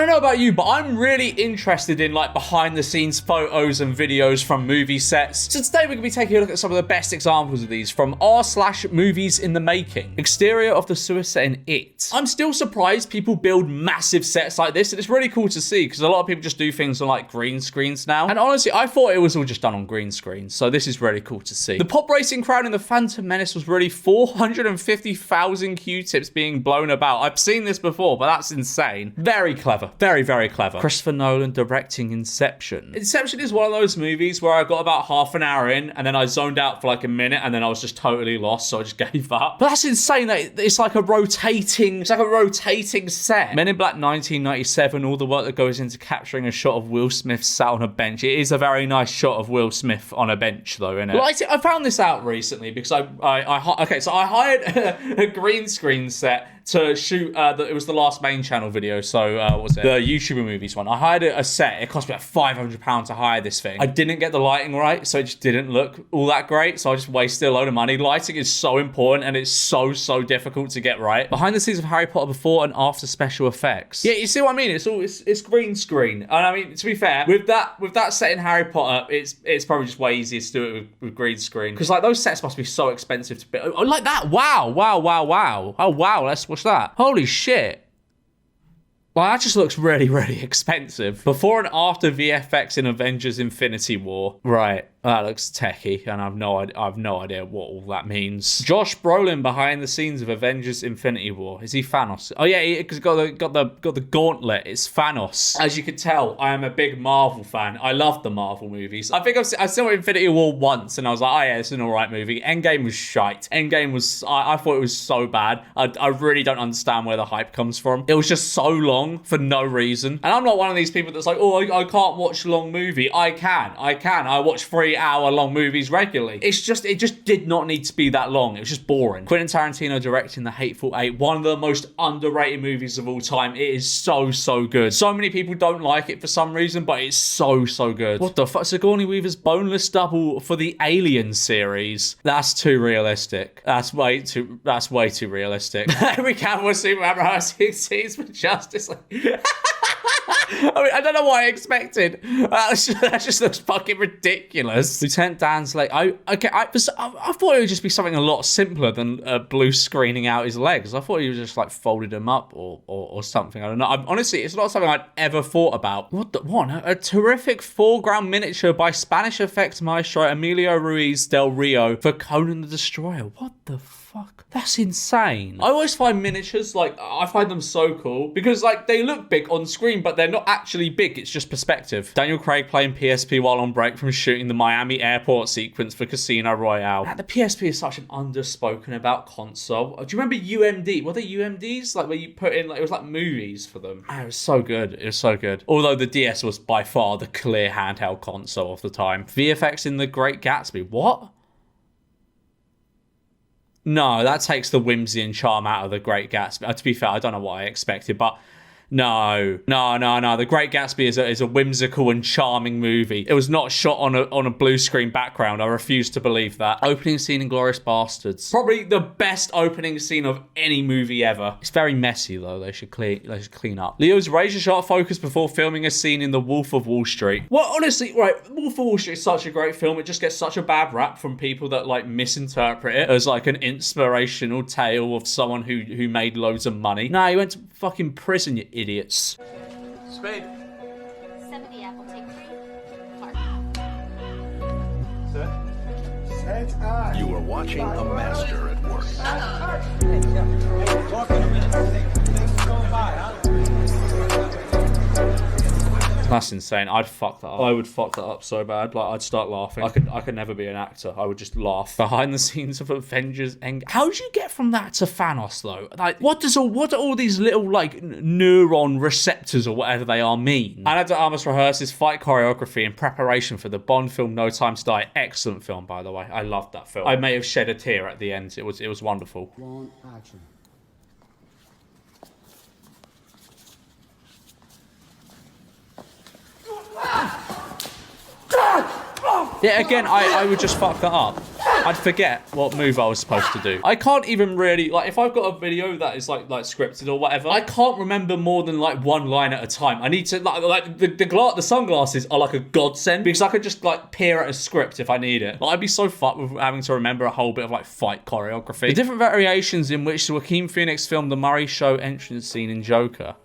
don't know about you, but I'm really interested in like behind the scenes photos and videos from movie sets. So today we're gonna be taking a look at some of the best examples of these from r/movies in the making. Exterior of the sewer set in It. I'm still surprised people build massive sets like this, and it's really cool to see because a lot of people just do things on like green screens now. And honestly, I thought it was all just done on green screens, so this is really cool to see. The pop racing crowd in The Phantom Menace was really 450,000 Q-tips being blown about. I've seen this before, but that's insane. Very clever. Very, very clever. Christopher Nolan directing Inception. Inception is one of those movies where I got about half an hour in, and then I zoned out for like a minute, and then I was just totally lost, so I just gave up. But that's insane that it's like a rotating set. Men in Black 1997, all the work that goes into capturing a shot of Will Smith sat on a bench. It is a very nice shot of Will Smith on a bench, though, isn't it? Well, I found this out recently because I hired a green screen set to shoot, it was the last main channel video, so what was it? The YouTuber movies one. I hired a set. It cost me like £500 to hire this thing. I didn't get the lighting right, so it just didn't look all that great, so I just wasted a load of money. Lighting is so important, and it's so difficult to get right. Behind the scenes of Harry Potter before and after special effects. Yeah, you see what I mean? It's green screen. And I mean, to be fair, with that set in Harry Potter, it's probably just way easier to do it with green screen. Because like those sets must be so expensive to build. Oh, like that. Wow. Oh, wow. Let's watch that. Holy shit. Well, that just looks really, really expensive. Before and after VFX in Avengers Infinity War. Right. That looks techie, and I've no idea what all that means. Josh Brolin behind the scenes of Avengers Infinity War. Is he Thanos? Oh yeah, because got the gauntlet. It's Thanos. As you can tell, I am a big Marvel fan. I love the Marvel movies. I think I saw Infinity War once, and I was like, oh yeah, it's an alright movie. Endgame was shite. Endgame was, I thought it was so bad. I really don't understand where the hype comes from. It was just so long for no reason. And I'm not one of these people that's like, oh, I can't watch a long movie. I can. I watch 3-hour-long movies regularly. It just did not need to be that long. It was just boring. Quentin Tarantino directing The Hateful Eight, one of the most underrated movies of all time. It is so good. So many people don't like it for some reason, but it's so good. What the fuck? Sigourney Weaver's boneless double for the Alien series. That's too realistic. That's way too realistic. Every Cavill Superman rehearsing scenes for Justice League. I mean, I don't know what I expected. That just looks fucking ridiculous. Lieutenant Dan's like, I thought it would just be something a lot simpler than blue screening out his legs. I thought he was just like folded them up or something. I don't know. Honestly, it's not something I'd ever thought about. What? A terrific foreground miniature by Spanish effects maestro Emilio Ruiz del Rio for Conan the Destroyer. What the fuck? That's insane. I always find miniatures, like, I find them so cool because, like, they look big on screen, but they're not actually big. It's just perspective. Daniel Craig playing PSP while on break from shooting the Miami airport sequence for Casino Royale. The PSP is such an underspoken about console. Do you remember UMD? Were they UMDs? Like, where you put in, like, it was like movies for them. It was so good. It was so good. Although the DS was by far the clear handheld console of the time. VFX in The Great Gatsby. What? No, that takes the whimsy and charm out of The Great Gatsby. To be fair, I don't know what I expected, but No. The Great Gatsby is a whimsical and charming movie. It was not shot on a blue screen background. I refuse to believe that. Opening scene in Glorious Bastards. Probably the best opening scene of any movie ever. It's very messy though. They should clean up. Leo's razor sharp focus before filming a scene in The Wolf of Wall Street. Well, honestly, right, Wolf of Wall Street is such a great film. It just gets such a bad rap from people that like misinterpret it as like an inspirational tale of someone who made loads of money. Nah, he went to fucking prison, you idiots. Spade. 70 apple, take 3. Park. You are watching a master at work. Talk in a minute. Things going by, huh? That's insane. I'd fuck that up. I would fuck that up so bad. Like, I'd start laughing. I could never be an actor. I would just laugh. Behind the scenes of Avengers Endgame. How do you get from that to Thanos, though? Like, what do all these little, like, neuron receptors or whatever they are mean? Ana de Armas rehearses fight choreography in preparation for the Bond film No Time to Die. Excellent film, by the way. I loved that film. I may have shed a tear at the end. It was wonderful. Long action. Yeah, again, I would just fuck that up. I'd forget what move I was supposed to do. I can't even really, like, if I've got a video that is like scripted or whatever, I can't remember more than like one line at a time. I need to like the sunglasses are like a godsend because I could just like peer at a script if I need it. Like, I'd be so fucked with having to remember a whole bit of like fight choreography. The different variations in which Joaquin Phoenix filmed the Murray Show entrance scene in Joker.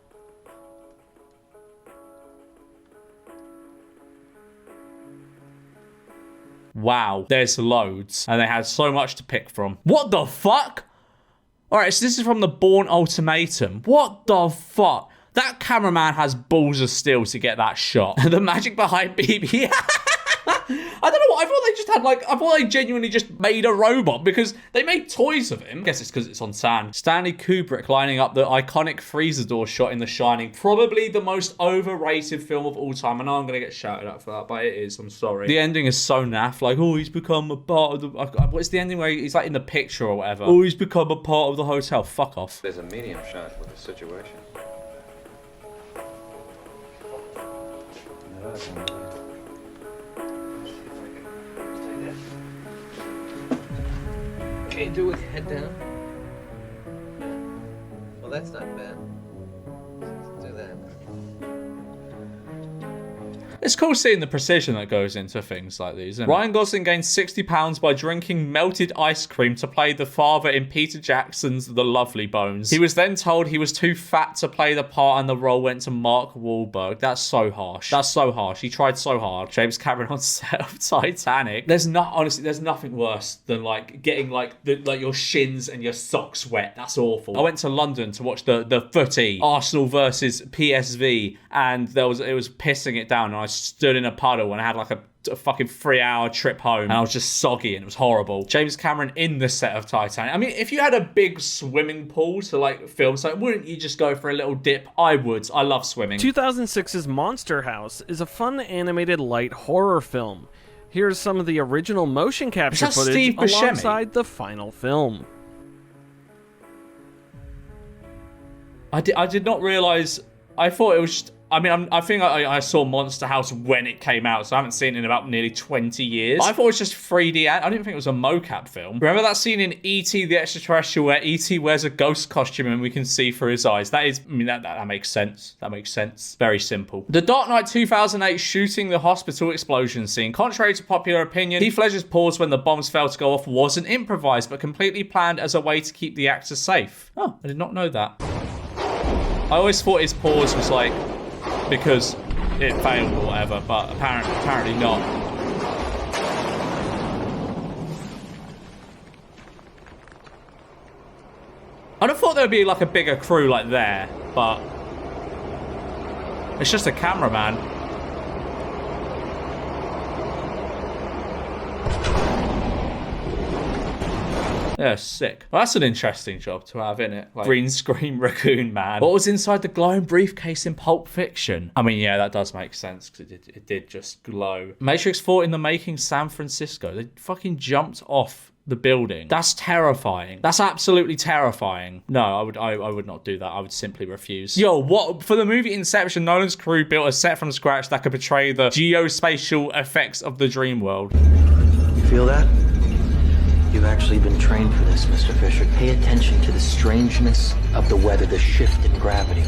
Wow, there's loads. And they had so much to pick from. What the fuck? Alright, so this is from the Bourne Ultimatum. What the fuck? That cameraman has balls of steel to get that shot. The magic behind BB. I don't know what, I thought they just had like, I thought they genuinely just made a robot because they made toys of him. I guess it's because it's on sand. Stanley Kubrick lining up the iconic freezer door shot in The Shining. Probably the most overrated film of all time. I know I'm going to get shouted at for that, but it is, I'm sorry. The ending is so naff, like, oh, he's become a part of the, what's the ending where he's like in the picture or whatever? Oh, he's become a part of the hotel. Fuck off. There's a medium shot with the situation. Can you do it with head down? Well, that's not bad. Let's do that. It's cool seeing the precision that goes into things like these, isn't it? Ryan Gosling gained 60 pounds by drinking melted ice cream to play the father in Peter Jackson's The Lovely Bones. He was then told he was too fat to play the part and the role went to Mark Wahlberg. That's so harsh. That's so harsh. He tried so hard. James Cameron on set of Titanic. Honestly, there's nothing worse than like getting like your shins and your socks wet. That's awful. I went to London to watch the footy, Arsenal versus PSV, and it was pissing it down, and I stood in a puddle and I had like a fucking 3-hour trip home and I was just soggy and it was horrible. James Cameron in the set of Titanic. I mean, if you had a big swimming pool to like film something, wouldn't you just go for a little dip? I would. I love swimming. 2006's Monster House is a fun animated light horror film. Here's some of the original motion capture footage Steve Buscemi? alongside the final film. I did not realize. I thought it was just, I mean, I think I saw Monster House when it came out, so I haven't seen it in about nearly 20 years. I thought it was just 3D. I didn't think it was a mocap film. Remember that scene in E.T. the Extraterrestrial where E.T. wears a ghost costume and we can see through his eyes? That makes sense. That makes sense. Very simple. The Dark Knight 2008 shooting the hospital explosion scene. Contrary to popular opinion, Heath Ledger's pause when the bombs failed to go off wasn't improvised, but completely planned as a way to keep the actor safe. Oh, I did not know that. I always thought his pause was like because it failed or whatever, but apparently not. I'd have thought there would be like a bigger crew like there, but it's just a cameraman. Yeah, sick. Well, that's an interesting job to have, isn't it? Like, green screen raccoon man. What was inside the glowing briefcase in Pulp Fiction? I mean, yeah, that does make sense because it did just glow. Matrix 4 in the making, San Francisco. They fucking jumped off the building. That's terrifying. That's absolutely terrifying. No, I would not do that. I would simply refuse. Yo, what? For the movie Inception, Nolan's crew built a set from scratch that could portray the geospatial effects of the dream world. You feel that? You've actually been trained for this, Mr. Fisher. Pay attention to the strangeness of the weather, the shift in gravity.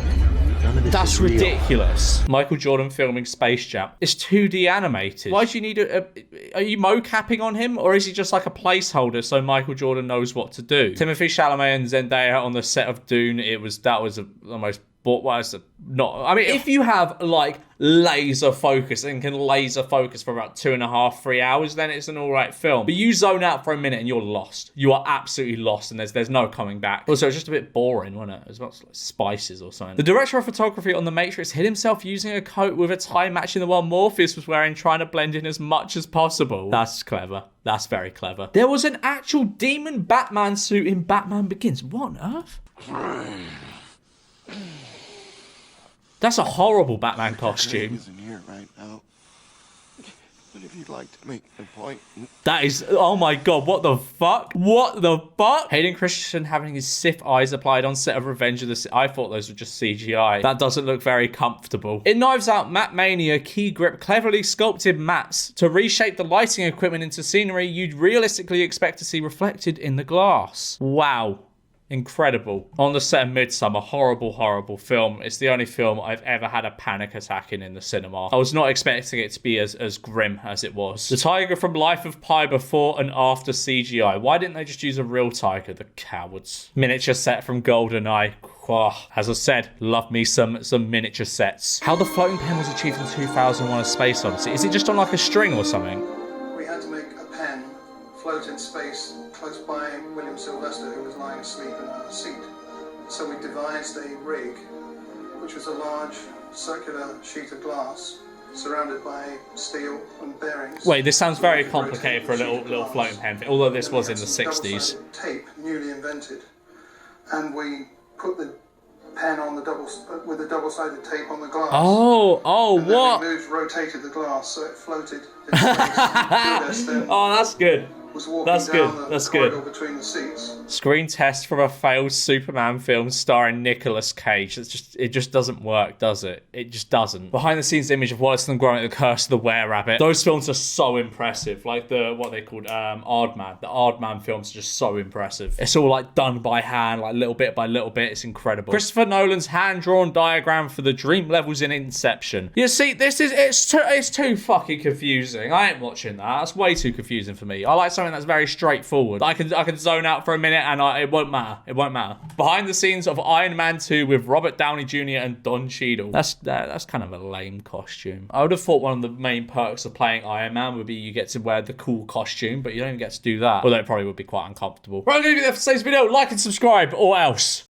None of this That's is real. ridiculous. Michael Jordan filming Space Jam. It's 2D animated. Why do you need are you mocapping on him? Or is he just like a placeholder so Michael Jordan knows what to do? Timothy Chalamet and Zendaya on the set of Dune, that was the most... I mean, if you have like laser focus and can laser focus for about 2.5, 3 hours, then it's an all right film. But you zone out for a minute and you're lost. You are absolutely lost, and there's no coming back. Also, it's just a bit boring, wasn't it? It was about like spices or something. The director of photography on The Matrix hid himself using a coat with a tie matching the one Morpheus was wearing, trying to blend in as much as possible. That's clever. That's very clever. There was an actual demon Batman suit in Batman Begins. What on earth? That's a horrible Batman costume. Isn't here right now. But if you'd like to make a point, That is, oh my god, what the fuck? What the fuck? Hayden Christensen having his Sith eyes applied on set of Revenge of the Sith. I thought those were just CGI. That doesn't look very comfortable. In Knives Out, Matte Mania, Key Grip cleverly sculpted mats to reshape the lighting equipment into scenery you'd realistically expect to see reflected in the glass. Wow. Incredible. On the set of Midsummer, horrible, horrible film. It's the only film I've ever had a panic attack in the cinema. I was not expecting it to be as grim as it was. The tiger from Life of Pi before and after CGI. Why didn't they just use a real tiger? The cowards. Miniature set from GoldenEye. As I said, love me some miniature sets. How the floating pen was achieved in 2001: A Space Odyssey. Is it just on like a string or something? We had to make a pen float in space close by William Sylvester, who was lying asleep in a seat. So we devised a rig, which was a large circular sheet of glass surrounded by steel and bearings. Wait, this sounds very complicated for a little floating pen, although this was in the 60s. Tape, newly invented, and we put the pen on with the double-sided tape on the glass. Oh, and then what? we rotated the glass so it floated in space. Oh, that's good. That's good. That's good. Between the seats. Screen test from a failed Superman film starring Nicolas Cage. It just doesn't work, does it? It just doesn't. Behind the scenes image of Wallace and Gromit: The Curse of the Were-Rabbit. Those films are so impressive. Like what they called Aardman. The Aardman films are just so impressive. It's all like done by hand, like little bit by little bit. It's incredible. Christopher Nolan's hand-drawn diagram for the dream levels in Inception. You see, it's too fucking confusing. I ain't watching that. That's way too confusing for me. I like something that's very straightforward. I can zone out for a minute and it won't matter. It won't matter. Behind the scenes of Iron Man 2 with Robert Downey Jr. and Don Cheadle. That's kind of a lame costume. I would have thought one of the main perks of playing Iron Man would be you get to wear the cool costume, but you don't even get to do that. Although it probably would be quite uncomfortable. Right, I'm going to be there for today's video. Like and subscribe or else.